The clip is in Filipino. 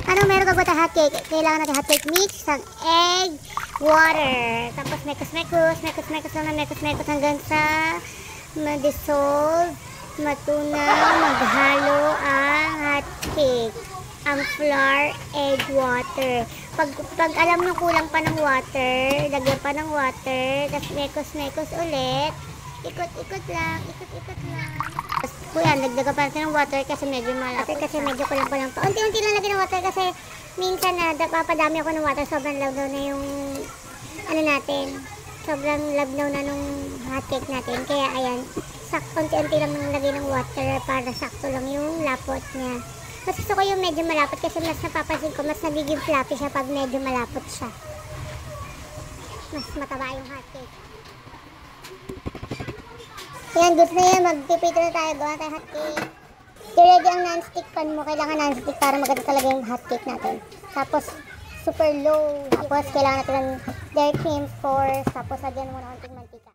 Ano meron ka ba hot cake? Kailangan natin hot cake mix, isang egg, water. Tapos mekos hanggang sa ma-dissolve, matunaw, maghalo ang hot cake. Ang flour, egg, water. Pag alam nyo kulang pa ng water, lagyan pa ng water, tapos mekos ulit. Ikot-ikot lang. Tapos po yan, dagdagan pa natin ng water kasi medyo malapit. Kasi medyo kulang-kulang pa. Unti-unti lang lagyan ng water kasi minsan na papadami ako ng water. Sobrang labnaw na yung ano natin. Sobrang labnaw na nung hot cake natin. Kaya ayan, unti-unti lang lagyan ng water para sakto lang yung lapot niya. Mas gusto ko yung medyo malapot kasi mas napapansin ko, mas nagiging fluffy siya pag medyo malapot siya. Mas mataba yung hot cake. Yan, goods na yan. Magpipito na tayo. Gawa tayo hot cake. I-ready ang non-stick pan mo. Kailangan non-stick para maganda talaga yung hot cake natin. Tapos, super low. Tapos, kailangan natin ng dairy cream force. Tapos, lagyan mo na konting mantika.